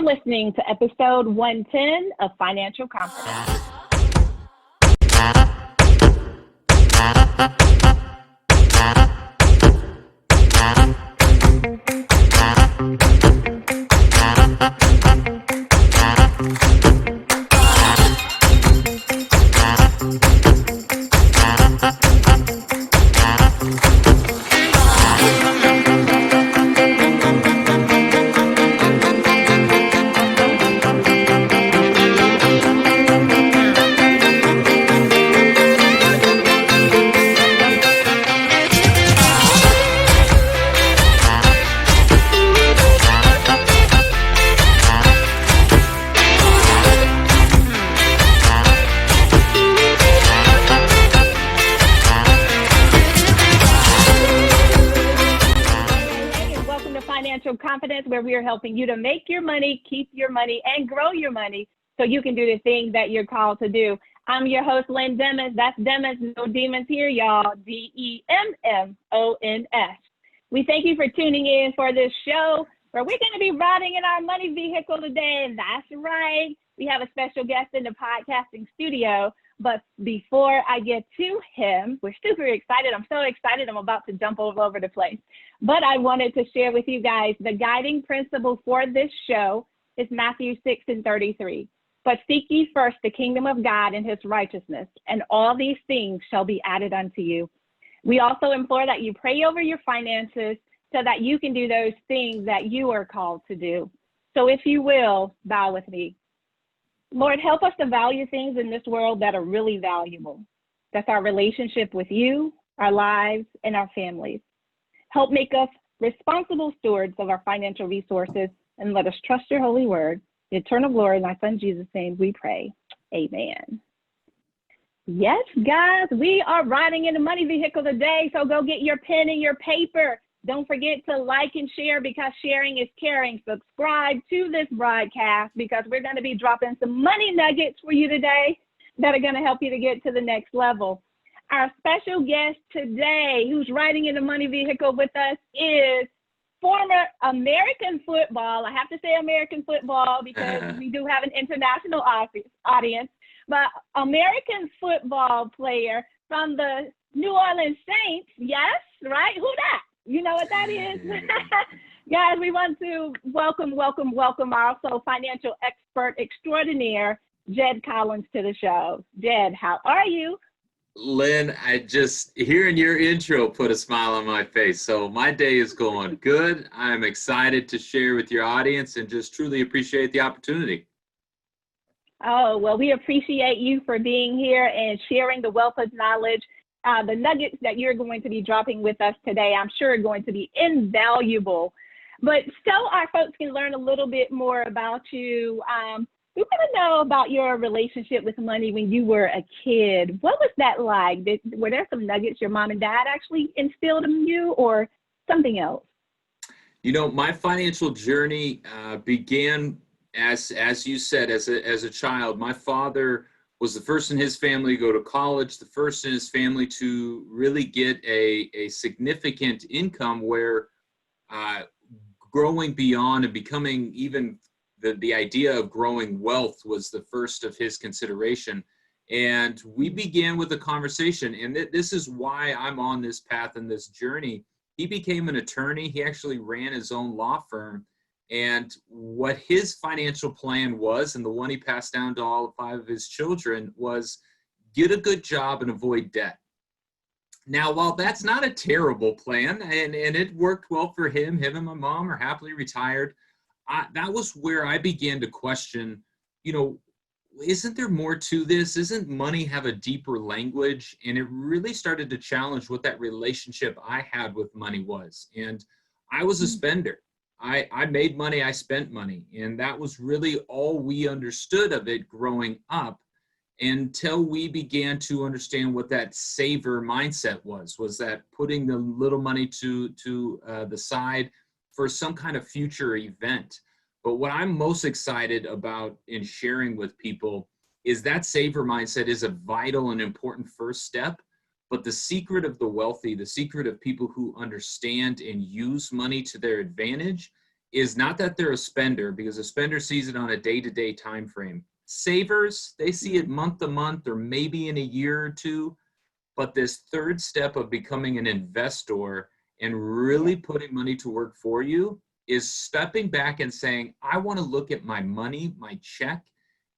listening to episode 110 of Financial Confidence. Confidence, where we are helping you to make your money, keep your money, and grow your money so you can do the thing that you're called to do. I'm your host, Lynn Demis. That's Demis, no demons here, y'all. Demons. We thank you for tuning in for this show where we're going to be riding in our money vehicle today. And that's right. We have a special guest in the podcasting studio. But before I get to him, we're super excited. I'm so excited. I'm about to jump all over the place. But I wanted to share with you guys the guiding principle for this show is Matthew 6:33. But seek ye first the kingdom of God and his righteousness, and all these things shall be added unto you. We also implore that you pray over your finances so that you can do those things that you are called to do. So if you will, bow with me. Lord, help us to value things in this world that are really valuable. That's our relationship with you, our lives, and our families. Help make us responsible stewards of our financial resources, and let us trust your holy word. In eternal glory, in thy son Jesus' name we pray. Amen. Yes, guys, we are riding in the money vehicle today, so go get your pen and your paper. Don't forget to like and share, because sharing is caring. Subscribe to this broadcast, because we're going to be dropping some money nuggets for you today that are going to help you to get to the next level. Our special guest today, who's riding in the money vehicle with us, is former American football. I have to say American football because we do have an international audience, but American football player from the New Orleans Saints. Yes, right? Who that? You know what that is? Guys, we want to welcome our also financial expert extraordinaire, Jed Collins, to the show. Jed, how are you? Lynn, I just, hearing your intro put a smile on my face. So my day is going good. I'm excited to share with your audience and just truly appreciate the opportunity. Oh, well, we appreciate you for being here and sharing the wealth of knowledge. The nuggets that you're going to be dropping with us today, I'm sure are going to be invaluable. But so our folks can learn a little bit more about you, we want to know about your relationship with money when you were a kid. What was that like? Were there some nuggets your mom and dad actually instilled in you, or something else? You know, my financial journey began, as you said, as a child. My father was the first in his family to go to college, the first in his family to really get a significant income, where growing beyond and becoming even the idea of growing wealth was the first of his consideration. And we began with a conversation, and this is why I'm on this path and this journey. He became an attorney. He actually ran his own law firm. And what his financial plan was, and the one he passed down to all 5 of his children, was get a good job and avoid debt. Now, while that's not a terrible plan, and it worked well for him and my mom are happily retired, that was where I began to question, you know, isn't there more to this? Isn't money have a deeper language? And it really started to challenge what that relationship I had with money was. And I was a spender. I made money, I spent money. And that was really all we understood of it growing up, until we began to understand what that saver mindset was that putting the little money to the side for some kind of future event. But what I'm most excited about in sharing with people is that saver mindset is a vital and important first step. But the secret of the wealthy, the secret of people who understand and use money to their advantage, is not that they're a spender, because a spender sees it on a day-to-day time frame. Savers, they see it month to month or maybe in a year or two. But this third step of becoming an investor and really putting money to work for you is stepping back and saying, I want to look at my money, my check,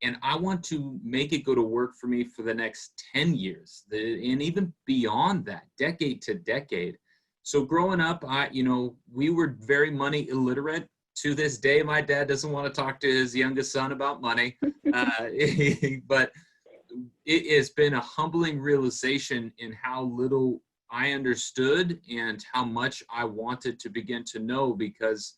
and I want to make it go to work for me for the next 10 years and even beyond that, decade to decade. So growing up, we were very money illiterate. To this day, my dad doesn't want to talk to his youngest son about money, but it has been a humbling realization in how little I understood and how much I wanted to begin to know, because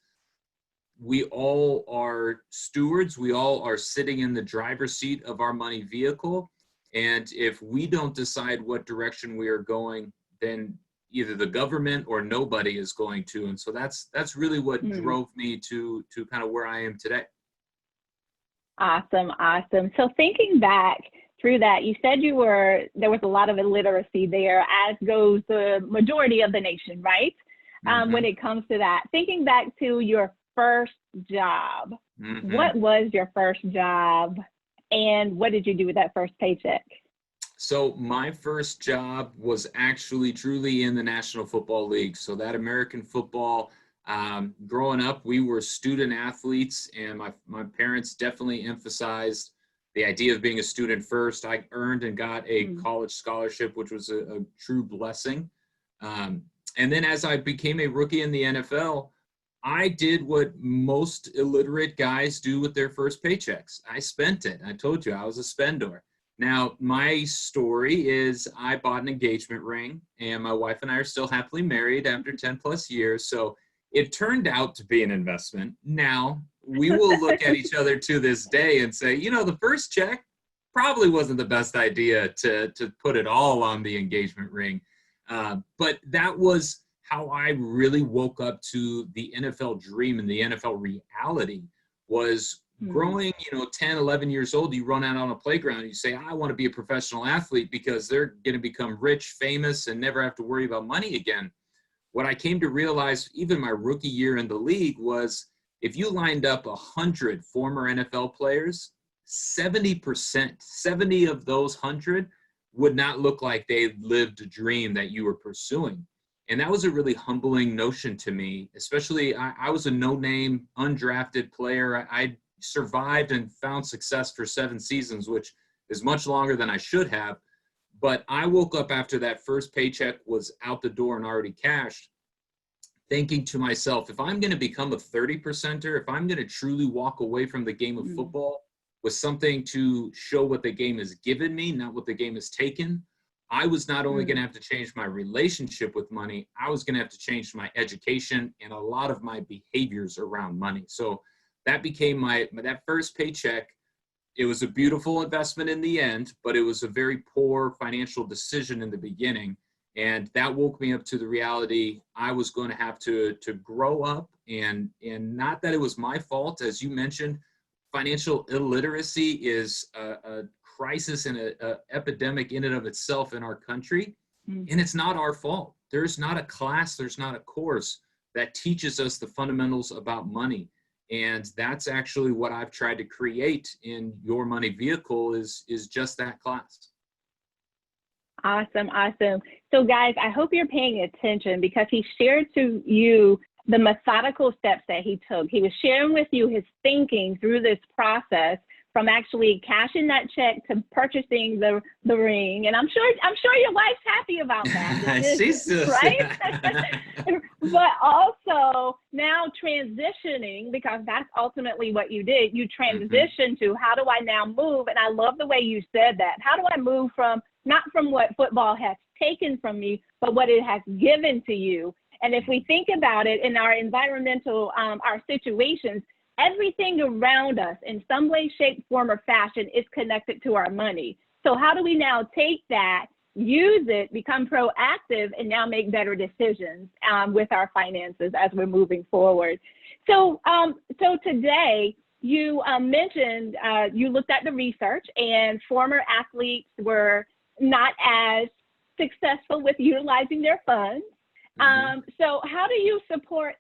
we all are stewards. We all are sitting in the driver's seat of our money vehicle. And if we don't decide what direction we are going, then either the government or nobody is going to. And so that's really what drove me to kind of where I am today. Awesome. So thinking back through that, you said there was a lot of illiteracy there, as goes the majority of the nation, right? When it comes to that. Thinking back to your first job, what was your first job and what did you do with that first paycheck? So my first job was actually truly in the National Football League. So that American football, growing up, we were student athletes, and my parents definitely emphasized the idea of being a student first. I earned and got a college scholarship, which was a true blessing. And then as I became a rookie in the NFL, I did what most illiterate guys do with their first paychecks. I spent it. I told you I was a spender. Now, my story is I bought an engagement ring, and my wife and I are still happily married after 10 plus years. So it turned out to be an investment. Now, we will look at each other to this day and say, the first check probably wasn't the best idea to put it all on the engagement ring. But that was how I really woke up to the NFL dream and the NFL reality. Was growing, 10, 11 years old, you run out on a playground and you say, I want to be a professional athlete because they're going to become rich, famous, and never have to worry about money again. What I came to realize, even my rookie year in the league, was if you lined up 100 former NFL players, 70% of those 100 would not look like they lived a dream that you were pursuing. And that was a really humbling notion to me, especially I was a no-name, undrafted player. I survived and found success for 7 seasons, which is much longer than I should have. But I woke up after that first paycheck was out the door and already cashed, thinking to myself, if I'm going to become a 30%er, if I'm going to truly walk away from the game of football with something to show what the game has given me, not what the game has taken, I was not only going to have to change my relationship with money, I was going to have to change my education and a lot of my behaviors around money. So that became that first paycheck. It was a beautiful investment in the end, but it was a very poor financial decision in the beginning. And that woke me up to the reality I was going to have to grow up, and not that it was my fault. As you mentioned, financial illiteracy is a crisis and an epidemic in and of itself in our country. And it's not our fault. There's not a class, there's not a course that teaches us the fundamentals about money. And that's actually what I've tried to create in Your Money Vehicle is just that class. Awesome. So guys, I hope you're paying attention, because he shared to you the methodical steps that he took. He was sharing with you his thinking through this process, from actually cashing that check to purchasing the ring. And I'm sure your wife's happy about that. She's right? But also now transitioning, because that's ultimately what you did. You transitioned to, how do I now move? And I love the way you said that. How do I move from, not from what football has taken from me, but what it has given to you? And if we think about it in our environmental, our situations, everything around us in some way, shape, form, or fashion is connected to our money. So how do we now take that, use it, become proactive, and now make better decisions with our finances as we're moving forward? So today, you mentioned you looked at the research, and former athletes were not as successful with utilizing their funds. So how do you support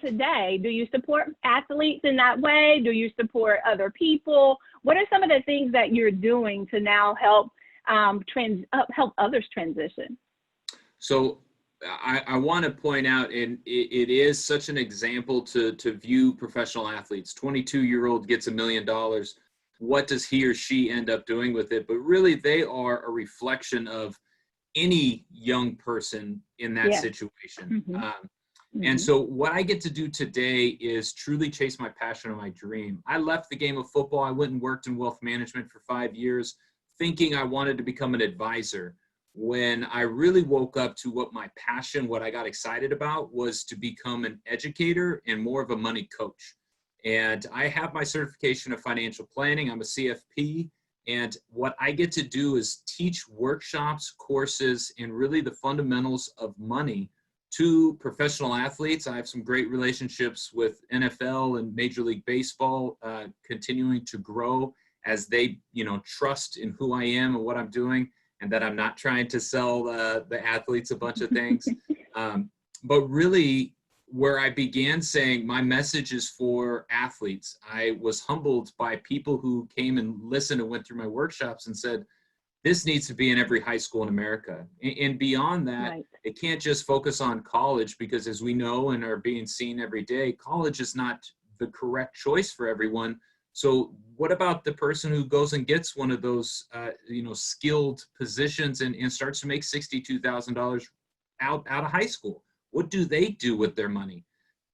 today? Do you support athletes in that way? Do you support other people? What are some of the things that you're doing to now help help others transition? So I want to point out, and it is such an example to view professional athletes. 22-year-old gets $1 million. What does he or she end up doing with it? But really, they are a reflection of any young person in that situation. And so what I get to do today is truly chase my passion and my dream. I left the game of football. I went and worked in wealth management for 5 years, thinking I wanted to become an advisor. When I really woke up to what my passion, what I got excited about, was to become an educator and more of a money coach. And I have my certification of financial planning. I'm a CFP. And what I get to do is teach workshops, courses, and really the fundamentals of money to professional athletes. I have some great relationships with NFL and Major League Baseball, continuing to grow as they, trust in who I am and what I'm doing, and that I'm not trying to sell the athletes a bunch of things. But really, where I began saying my message is for athletes, I was humbled by people who came and listened and went through my workshops and said, this needs to be in every high school in America. And beyond that, it can't just focus on college, because as we know and are being seen every day, college is not the correct choice for everyone. So what about the person who goes and gets one of those, skilled positions and starts to make $62,000 out of high school? What do they do with their money?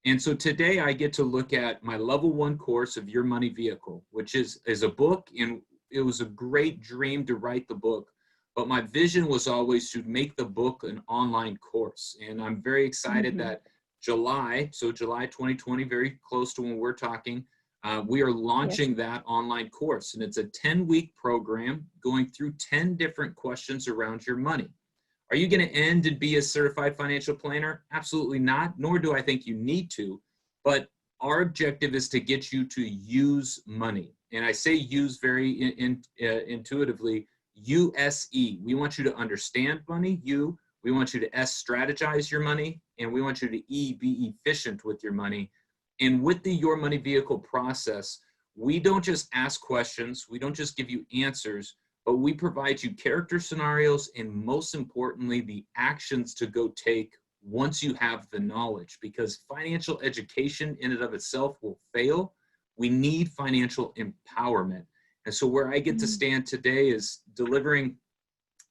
And so today I get to look at my level 1 course of Your Money Vehicle, which is a book, and it was a great dream to write the book. But my vision was always to make the book an online course. And I'm very excited that July 2020, very close to when we're talking, we are launching that online course. And it's a 10-week program going through 10 different questions around your money. Are you going to end and be a certified financial planner? Absolutely not, nor do I think you need to. But our objective is to get you to use money. And I say use very intuitively, U-S-E. We want you to understand money, U. We want you to S, strategize your money. And we want you to E, be efficient with your money. And with the Your Money Vehicle process, we don't just ask questions. We don't just give you answers, but we provide you character scenarios and, most importantly, the actions to go take once you have the knowledge, because financial education in and of itself will fail. We need financial empowerment. And so where I get to stand today is delivering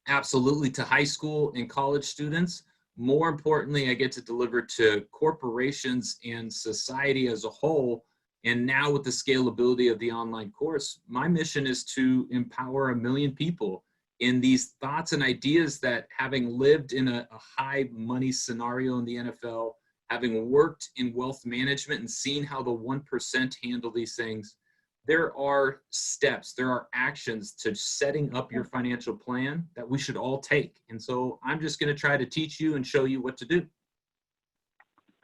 absolutely to high school and college students. More importantly, I get to deliver to corporations and society as a whole. And now with the scalability of the online course, my mission is to empower 1 million people in these thoughts and ideas that, having lived in a high money scenario in the NFL, having worked in wealth management and seen how the 1% handle these things, there are steps, there are actions to setting up your financial plan that we should all take. And so I'm just going to try to teach you and show you what to do.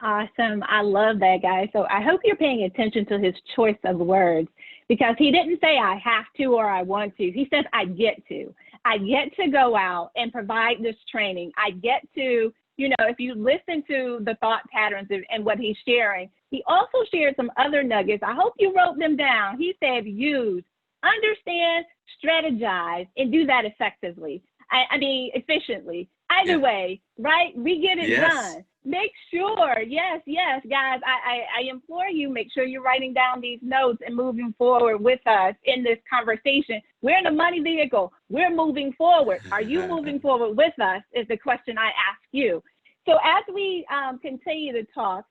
Awesome. I love that, guy. So I hope you're paying attention to his choice of words, because he didn't say I have to or I want to. He says I get to. I get to go out and provide this training. I get to, if you listen to the thought patterns and what he's sharing, he also shared some other nuggets. I hope you wrote them down. He said use, understand, strategize, and do that effectively. I mean, efficiently. Either way, right? We get it done. Make sure, yes, guys, I implore you, make sure you're writing down these notes and moving forward with us in this conversation. We're in a money vehicle. We're moving forward. Are you moving forward with us is the question I ask you. So as we continue to talk,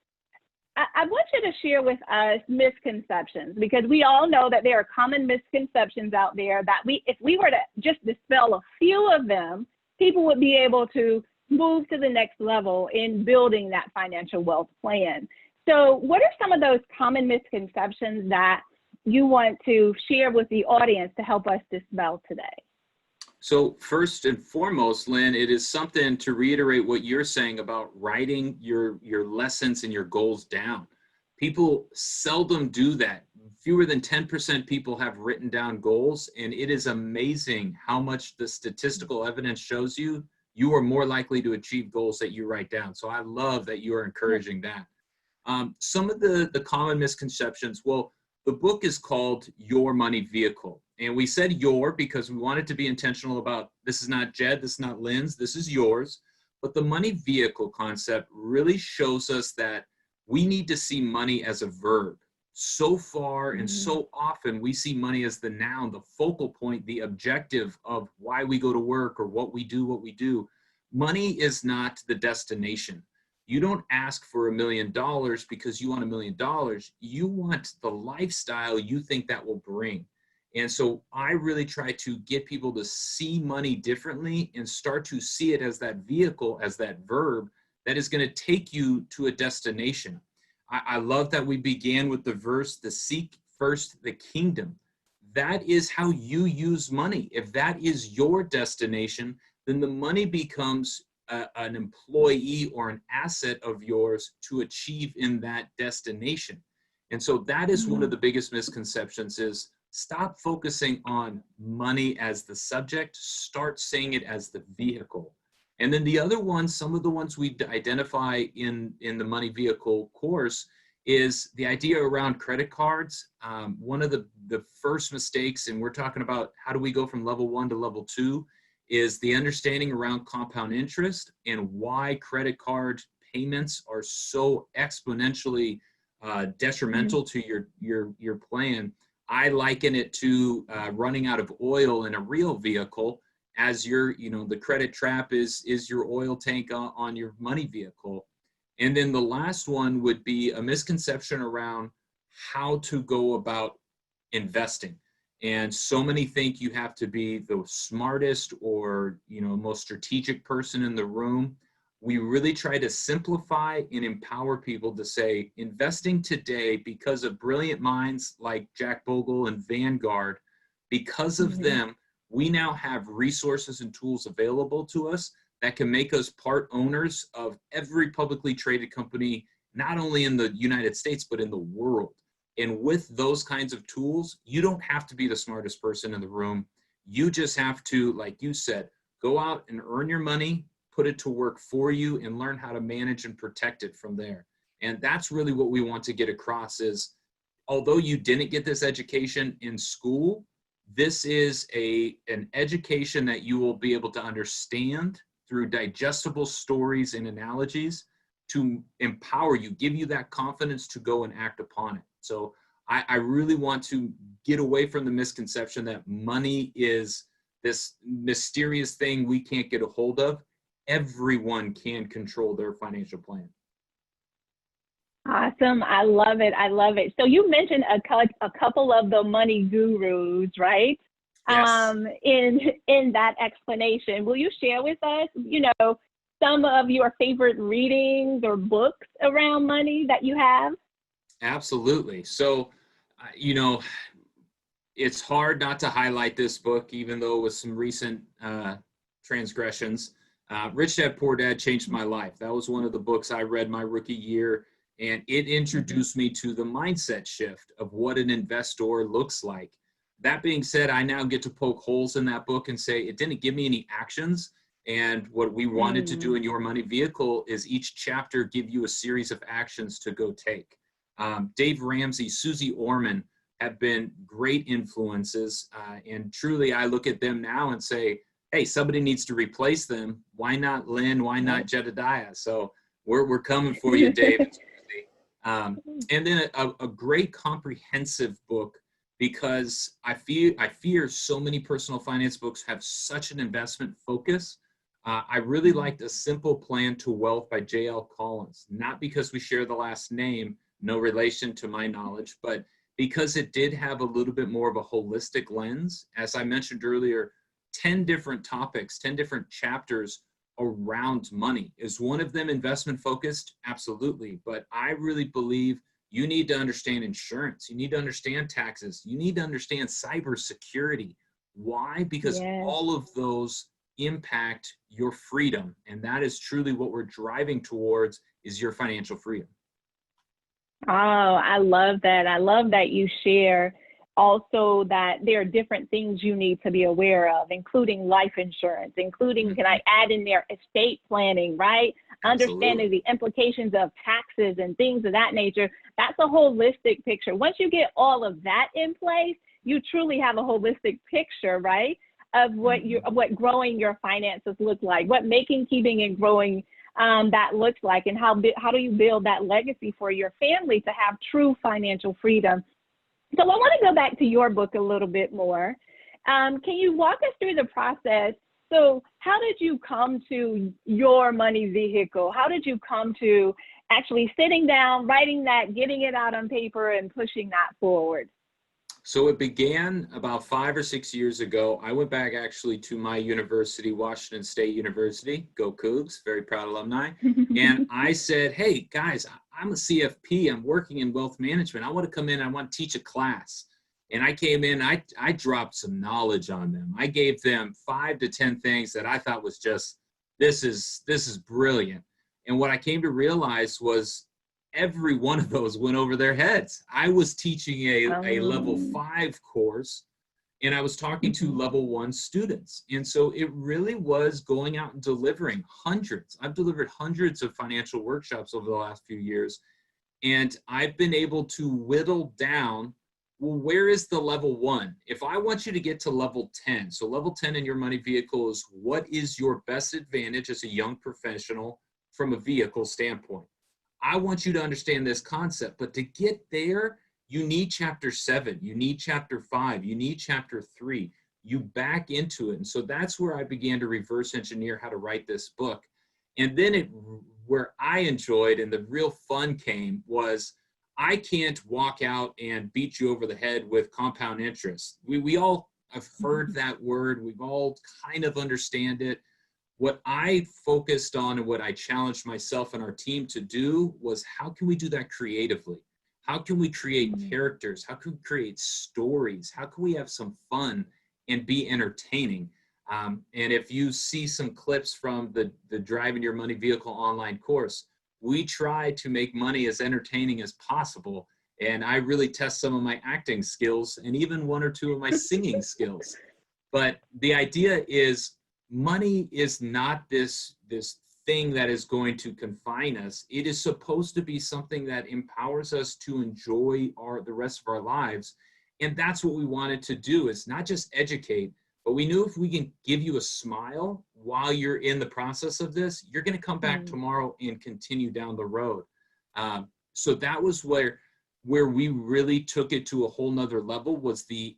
I want you to share with us misconceptions, because we all know that there are common misconceptions out there that if we were to just dispel a few of them, people would be able to move to the next level in building that financial wealth plan. So what are some of those common misconceptions that you want to share with the audience to help us dispel today? So first and foremost, Lynn, it is something to reiterate what you're saying about writing your lessons and your goals down. People seldom do that. Fewer than 10% people have written down goals, and it is amazing how much the statistical evidence shows you you are more likely to achieve goals that you write down. So I love that you are encouraging that. Some of the common misconceptions, well, the book is called Your Money Vehicle. And we said your because we wanted to be intentional about this is not Jed, this is not Lynn's, this is yours. But the money vehicle concept really shows us that we need to see money as a verb. So far and so often we see money as the noun, the focal point, the objective of why we go to work or what we do. Money is not the destination. You don't ask for $1 million because you want $1 million. You want the lifestyle you think that will bring. And so I really try to get people to see money differently and start to see it as that vehicle, as that verb that is going to take you to a destination. I love that we began with the verse, the seek first the kingdom. That is how you use money. If that is your destination, then the money becomes an employee or an asset of yours to achieve in that destination. And so that is one of the biggest misconceptions is stop focusing on money as the subject, start saying it as the vehicle. And then the other ones, some of the ones we identify in the money vehicle course is the idea around credit cards. One of the first mistakes, and we're talking about how do we go from level 1 to level 2, is the understanding around compound interest and why credit card payments are so exponentially detrimental to your plan. I liken it to running out of oil in a real vehicle, as your, the credit trap is your oil tank on your money vehicle. And then the last one would be a misconception around how to go about investing. And so many think you have to be the smartest or, most strategic person in the room. We really try to simplify and empower people to say, investing today, because of brilliant minds like Jack Bogle and Vanguard, because of them, we now have resources and tools available to us that can make us part owners of every publicly traded company, not only in the United States, but in the world. And with those kinds of tools, you don't have to be the smartest person in the room. You just have to, like you said, go out and earn your money, put it to work for you, and learn how to manage and protect it from there. And that's really what we want to get across is, although you didn't get this education in school, this is an education that you will be able to understand through digestible stories and analogies to empower you, give you that confidence to go and act upon it. So I really want to get away from the misconception that money is this mysterious thing we can't get a hold of. Everyone can control their financial plan. Awesome. I love it. I love it. So you mentioned a couple of the money gurus, right? Yes. In that explanation, will you share with us, some of your favorite readings or books around money that you have? Absolutely. So, it's hard not to highlight this book, even though with some recent transgressions. Rich Dad, Poor Dad changed my life. That was one of the books I read my rookie year, and it introduced me to the mindset shift of what an investor looks like. That being said, I now get to poke holes in that book and say it didn't give me any actions. And what we wanted to do in Your Money Vehicle is each chapter give you a series of actions to go take. Dave Ramsey, Susie Orman have been great influences. And truly, I look at them now and say, hey, somebody needs to replace them. Why not Lynn? Why not Jedidiah? So we're coming for you, Dave. And then a great comprehensive book, because I fear so many personal finance books have such an investment focus. I really liked A Simple Plan to Wealth by J.L. Collins, not because we share the last name, no relation to my knowledge, but because it did have a little bit more of a holistic lens. As I mentioned earlier, 10 different topics, 10 different chapters around money. Is one of them investment focused? Absolutely. But I really believe you need to understand insurance. You need to understand taxes. You need to understand cybersecurity. Why? Because all of those impact your freedom. And that is truly what we're driving towards, is your financial freedom. Oh, I love that. I love that you share also that there are different things you need to be aware of, including life insurance, including, can I add in there, estate planning, right? Absolutely. Understanding the implications of taxes and things of that nature. That's a holistic picture. Once you get all of that in place, you truly have a holistic picture, right, of what what growing your finances look like, what making, keeping, and growing that looks like, and how do you build that legacy for your family to have true financial freedom. So I want to go back to your book a little bit more. Can you walk us through the process? So how did you come to your money vehicle? How did you come to actually sitting down, writing that, getting it out on paper, and pushing that forward? So it began about 5 or 6 years ago. I went back actually to my university, Washington State University, go Cougs, very proud alumni. And I said, hey guys, I'm a CFP, I'm working in wealth management. I want to come in, I want to teach a class. And I came in, I dropped some knowledge on them. I gave them 5 to 10 things that I thought was just, this is brilliant. And what I came to realize was every one of those went over their heads. I was teaching a level 5 course, and I was talking to level 1 students. And so it really was going out and delivering hundreds. I've delivered hundreds of financial workshops over the last few years. And I've been able to whittle down, well, where is the level 1? If I want you to get to level 10, so level 10 in your money vehicle is what is your best advantage as a young professional from a vehicle standpoint. I want you to understand this concept, but to get there, you need chapter 7, you need chapter 5, you need chapter 3, you back into it. And so that's where I began to reverse engineer how to write this book. And then where I enjoyed and the real fun came was, I can't walk out and beat you over the head with compound interest. We all have heard that word. We've all kind of understand it. What I focused on and what I challenged myself and our team to do was, how can we do that creatively? How can we create characters? How can we create stories? How can we have some fun and be entertaining? And if you see some clips from the Driving Your Money Vehicle online course, we try to make money as entertaining as possible. And I really test some of my acting skills and even 1 or 2 of my singing skills. But the idea is, money is not this thing that is going to confine us. It is supposed to be something that empowers us to enjoy the rest of our lives. And that's what we wanted to do, is not just educate, but we knew if we can give you a smile while you're in the process of this, you're going to come back tomorrow and continue down the road. So that was where we really took it to a whole nother level, was the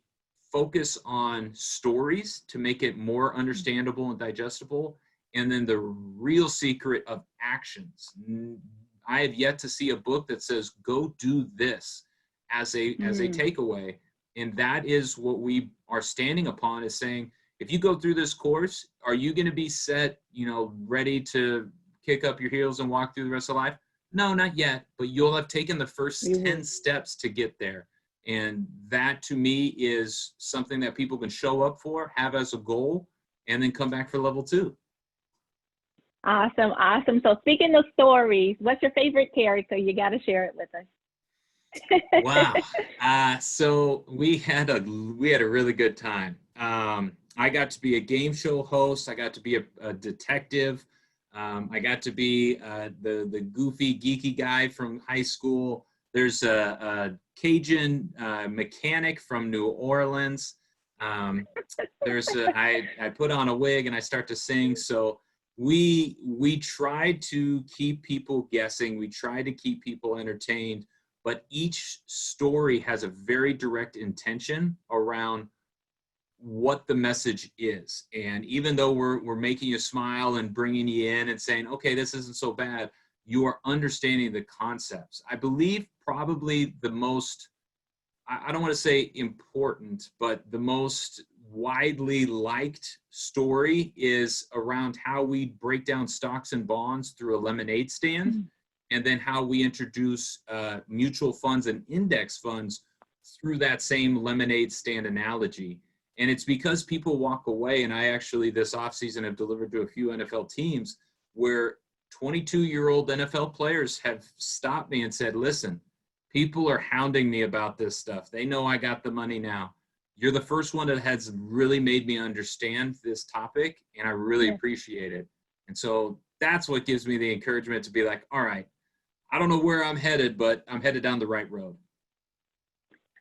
focus on stories to make it more understandable and digestible. And then the real secret of actions. I have yet to see a book that says, go do this as a takeaway. And that is what we are standing upon, is saying, if you go through this course, are you going to be set, ready to kick up your heels and walk through the rest of life? No, not yet, but you'll have taken the first 10 steps to get there. And that, to me, is something that people can show up for, have as a goal, and then come back for level 2. Awesome. So speaking of stories, what's your favorite character? You got to share it with us. Wow. So we had a really good time. I got to be a game show host. I got to be a detective. I got to be the goofy, geeky guy from high school. There's a Cajun mechanic from New Orleans. I put on a wig and I start to sing. So we tried to keep people guessing. We tried to keep people entertained. But each story has a very direct intention around what the message is. And even though we're making you smile and bringing you in and saying, okay, this isn't so bad, you are understanding the concepts. I believe probably the most, I don't want to say important, but the most widely liked story is around how we break down stocks and bonds through a lemonade stand, and then how we introduce mutual funds and index funds through that same lemonade stand analogy. And it's because people walk away, and I actually this offseason have delivered to a few NFL teams where 22-year-old NFL players have stopped me and said, listen, People are hounding me about this stuff. They know I got the money now. You're the first one that has really made me understand this topic, and I really appreciate it. And so that's what gives me the encouragement to be like, all right, I don't know where I'm headed, but I'm headed down the right road.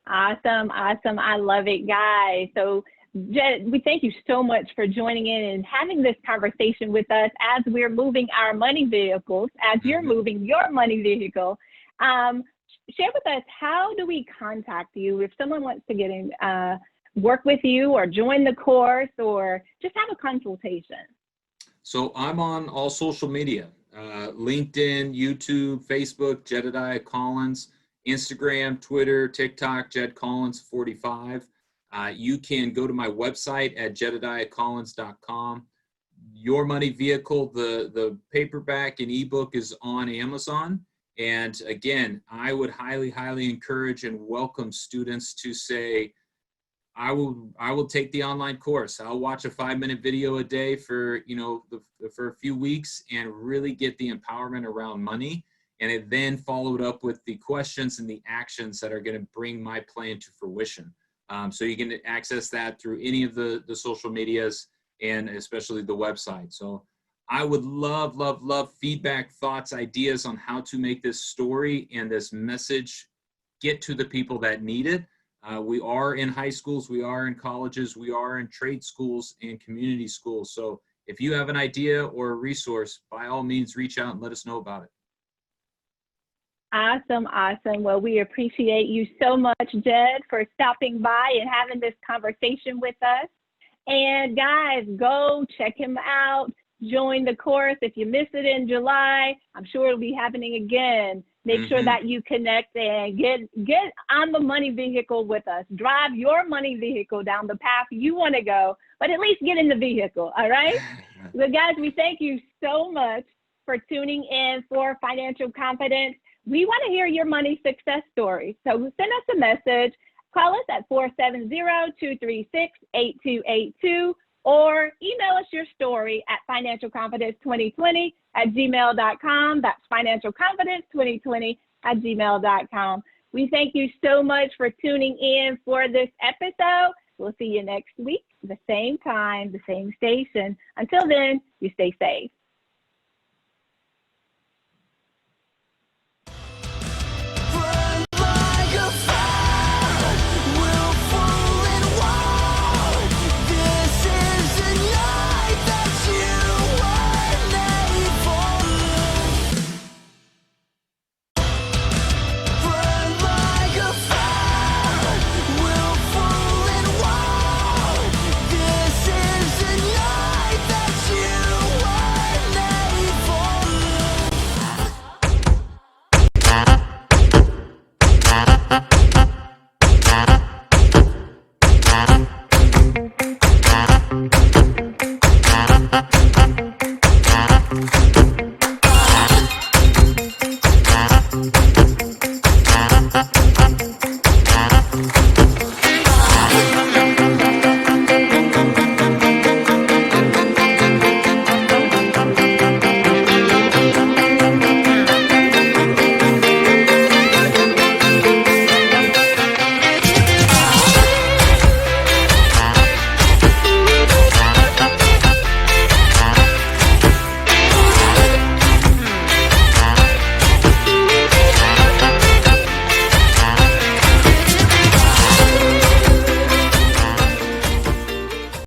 Awesome. Awesome. I love it, guys. So Jed, we thank you so much for joining in and having this conversation with us as we're moving our money vehicles, as you're moving your money vehicle. Share with us, how do we contact you if someone wants to get in, work with you or join the course or just have a consultation? So I'm on all social media, LinkedIn, YouTube, Facebook, Jedidiah Collins, Instagram, Twitter, TikTok, Jed Collins 45. You can go to my website at jedidiahcollins.com. Your Money Vehicle, the paperback and ebook is on Amazon. And again, I would highly, highly encourage and welcome students to say, I will take the online course. I'll watch a 5-minute video a day for, for a few weeks and really get the empowerment around money. And it then followed up with the questions and the actions that are going to bring my plan to fruition. So you can access that through any of the social medias and especially the website. So I would love, love, love feedback, thoughts, ideas on how to make this story and this message get to the people that need it. We are in high schools, we are in colleges, we are in trade schools and community schools. So if you have an idea or a resource, by all means, reach out and let us know about it. Awesome, awesome. Well, we appreciate you so much, Jed, for stopping by and having this conversation with us. And guys, go check him out. Join the course. If you missed it in July, I'm sure it'll be happening again. Make sure that you connect and get on the money vehicle with us. Drive your money vehicle down the path you want to go, but at least get in the vehicle, all right? So guys, we thank you so much for tuning in for Financial Confidence. We want to hear your money success story. So send us a message. Call us at 470-236-8282 or email us your story at financialconfidence2020@gmail.com. That's financialconfidence2020@gmail.com. We thank you so much for tuning in for this episode. We'll see you next week, the same time, the same station. Until then, you stay safe.